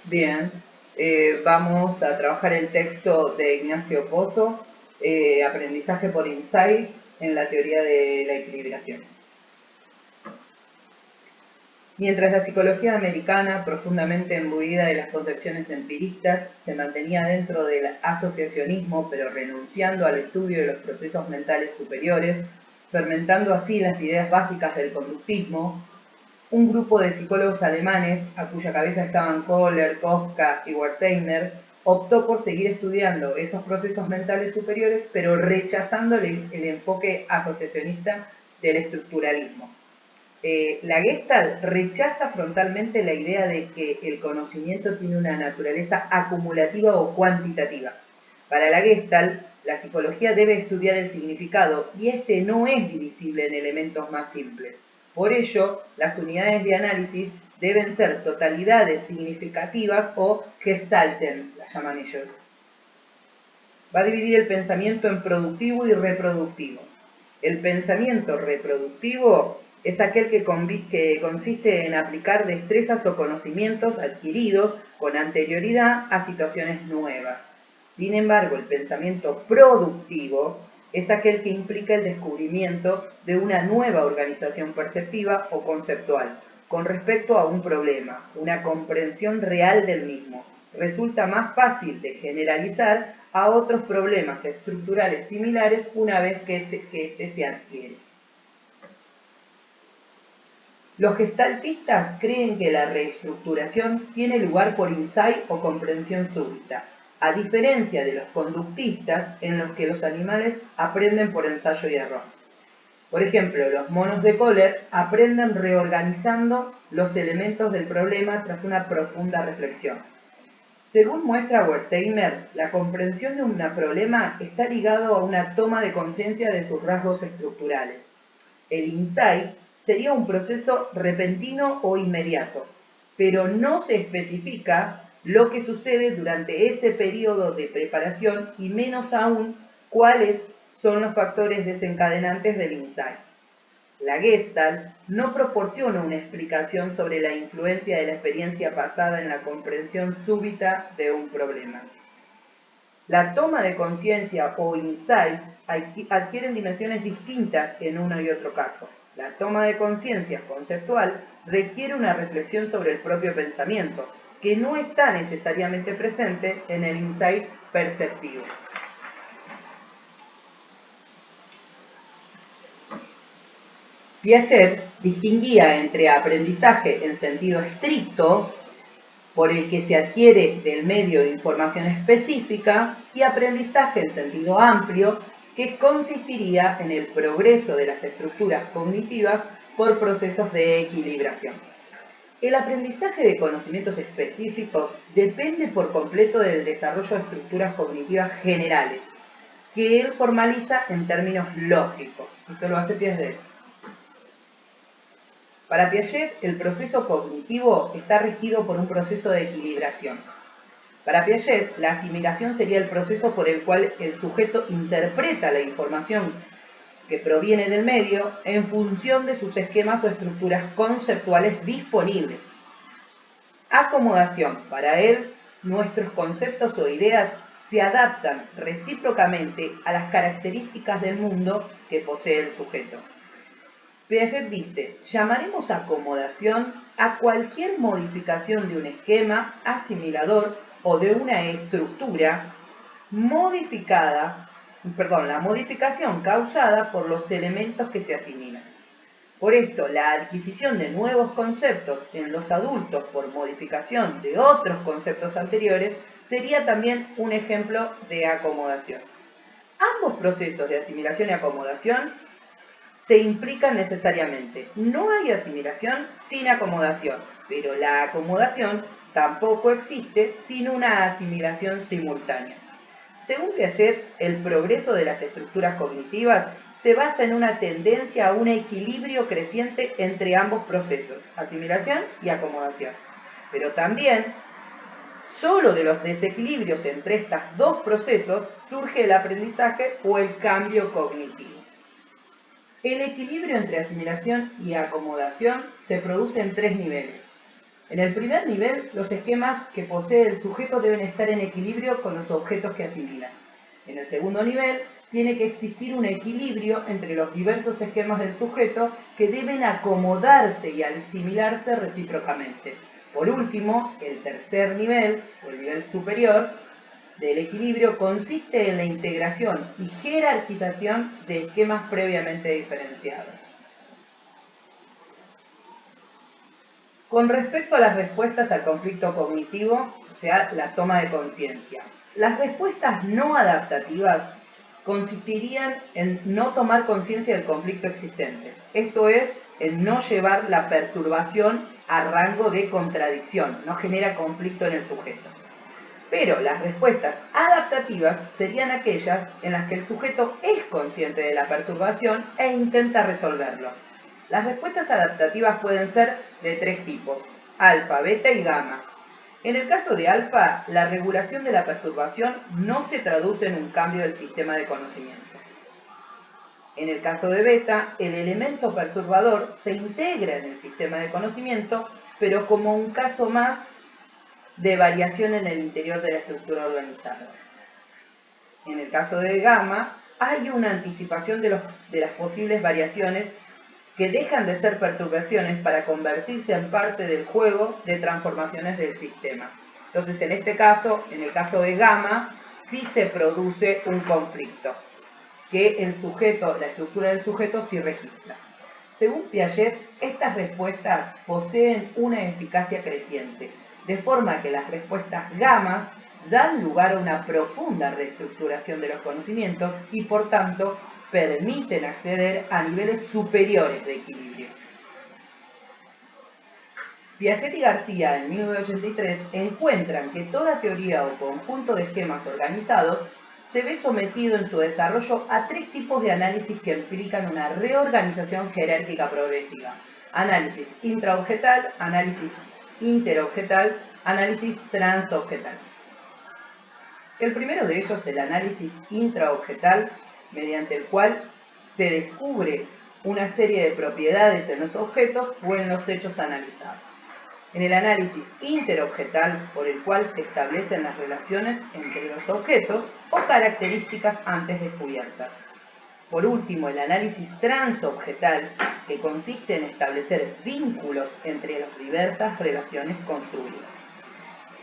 Bien, vamos a trabajar el texto de Ignacio Pozo, Aprendizaje por Insight en la teoría de la equilibración. Mientras la psicología americana, profundamente imbuida de las concepciones empiristas, se mantenía dentro del asociacionismo, pero renunciando al estudio de los procesos mentales superiores, fermentando así las ideas básicas del conductismo, un grupo de psicólogos alemanes, a cuya cabeza estaban Kohler, Kafka y Wertheimer, optó por seguir estudiando esos procesos mentales superiores, pero rechazando el enfoque asociacionista del estructuralismo. La Gestalt rechaza frontalmente la idea de que el conocimiento tiene una naturaleza acumulativa o cuantitativa. Para la Gestalt, la psicología debe estudiar el significado y este no es divisible en elementos más simples. Por ello, las unidades de análisis deben ser totalidades significativas o Gestalten, las llaman ellos. Va a dividir el pensamiento en productivo y reproductivo. El pensamiento reproductivo es aquel que consiste en aplicar destrezas o conocimientos adquiridos con anterioridad a situaciones nuevas. Sin embargo, el pensamiento productivo es aquel que implica el descubrimiento de una nueva organización perceptiva o conceptual con respecto a un problema, una comprensión real del mismo. Resulta más fácil de generalizar a otros problemas estructurales similares una vez que este se adquiere. Los gestaltistas creen que la reestructuración tiene lugar por insight o comprensión súbita, a diferencia de los conductistas en los que los animales aprenden por ensayo y error. Por ejemplo, los monos de Kohler aprenden reorganizando los elementos del problema tras una profunda reflexión. Según muestra Wertheimer, la comprensión de un problema está ligado a una toma de conciencia de sus rasgos estructurales. El insight sería un proceso repentino o inmediato, pero no se especifica lo que sucede durante ese periodo de preparación y menos aún cuáles son los factores desencadenantes del insight. La Gestalt no proporciona una explicación sobre la influencia de la experiencia pasada en la comprensión súbita de un problema. La toma de conciencia o insight adquieren dimensiones distintas en uno y otro caso. La toma de conciencia conceptual requiere una reflexión sobre el propio pensamiento, que no está necesariamente presente en el insight perceptivo. Piaget distinguía entre aprendizaje en sentido estricto, por el que se adquiere del medio información específica, y aprendizaje en sentido amplio, que consistiría en el progreso de las estructuras cognitivas por procesos de equilibración. El aprendizaje de conocimientos específicos depende por completo del desarrollo de estructuras cognitivas generales, que él formaliza en términos lógicos. Esto lo hace Piaget. Para Piaget, el proceso cognitivo está regido por un proceso de equilibración. Para Piaget, la asimilación sería el proceso por el cual el sujeto interpreta la información que proviene del medio en función de sus esquemas o estructuras conceptuales disponibles. Acomodación. Para él, nuestros conceptos o ideas se adaptan recíprocamente a las características del mundo que posee el sujeto. Piaget dice, llamaremos acomodación a cualquier modificación de un esquema asimilador o de una estructura la modificación causada por los elementos que se asimilan. Por esto, la adquisición de nuevos conceptos en los adultos por modificación de otros conceptos anteriores sería también un ejemplo de acomodación. Ambos procesos de asimilación y acomodación se implican necesariamente. No hay asimilación sin acomodación, pero la acomodación tampoco existe sin una asimilación simultánea. Según Piaget, el progreso de las estructuras cognitivas se basa en una tendencia a un equilibrio creciente entre ambos procesos, asimilación y acomodación. Pero también, solo de los desequilibrios entre estos dos procesos surge el aprendizaje o el cambio cognitivo. El equilibrio entre asimilación y acomodación se produce en tres niveles. En el primer nivel, los esquemas que posee el sujeto deben estar en equilibrio con los objetos que asimilan. En el segundo nivel, tiene que existir un equilibrio entre los diversos esquemas del sujeto que deben acomodarse y asimilarse recíprocamente. Por último, el tercer nivel, o el nivel superior, del equilibrio consiste en la integración y jerarquización de esquemas previamente diferenciados. Con respecto a las respuestas al conflicto cognitivo, o sea, la toma de conciencia, las respuestas no adaptativas consistirían en no tomar conciencia del conflicto existente, esto es, en no llevar la perturbación a rango de contradicción, no genera conflicto en el sujeto. Pero las respuestas adaptativas serían aquellas en las que el sujeto es consciente de la perturbación e intenta resolverlo. Las respuestas adaptativas pueden ser de tres tipos: alfa, beta y gamma. En el caso de alfa, la regulación de la perturbación no se traduce en un cambio del sistema de conocimiento. En el caso de beta, el elemento perturbador se integra en el sistema de conocimiento, pero como un caso más de variación en el interior de la estructura organizada. En el caso de gamma, hay una anticipación de las posibles variaciones que dejan de ser perturbaciones para convertirse en parte del juego de transformaciones del sistema. Entonces, en este caso, en el caso de gamma, sí se produce un conflicto, que el sujeto, la estructura del sujeto sí registra. Según Piaget, estas respuestas poseen una eficacia creciente, de forma que las respuestas gamma dan lugar a una profunda reestructuración de los conocimientos y, por tanto, permiten acceder a niveles superiores de equilibrio. Piaget y García, en 1983, encuentran que toda teoría o conjunto de esquemas organizados se ve sometido en su desarrollo a tres tipos de análisis que implican una reorganización jerárquica progresiva: análisis intraobjetal, análisis interobjetal, análisis transobjetal. El primero de ellos, el análisis intraobjetal, mediante el cual se descubre una serie de propiedades en los objetos o en los hechos analizados. En el análisis interobjetal, por el cual se establecen las relaciones entre los objetos o características antes descubiertas. Por último, el análisis transobjetal, que consiste en establecer vínculos entre las diversas relaciones construidas.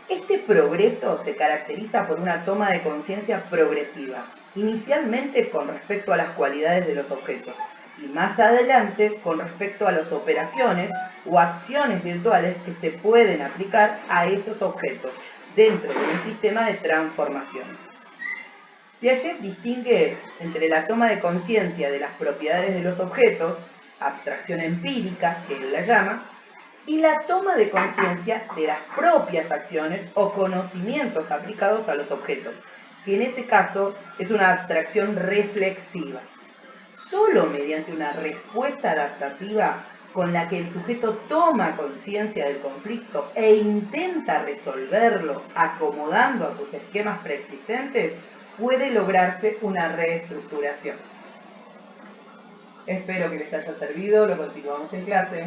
Este progreso se caracteriza por una toma de conciencia progresiva, inicialmente con respecto a las cualidades de los objetos, y más adelante con respecto a las operaciones o acciones virtuales que se pueden aplicar a esos objetos dentro de un sistema de transformaciones. Piaget distingue entre la toma de conciencia de las propiedades de los objetos, abstracción empírica, que él la llama, y la toma de conciencia de las propias acciones o conocimientos aplicados a los objetos, que en ese caso es una abstracción reflexiva. Solo mediante una respuesta adaptativa con la que el sujeto toma conciencia del conflicto e intenta resolverlo acomodando a sus esquemas preexistentes, puede lograrse una reestructuración. Espero que les haya servido, lo continuamos en clase.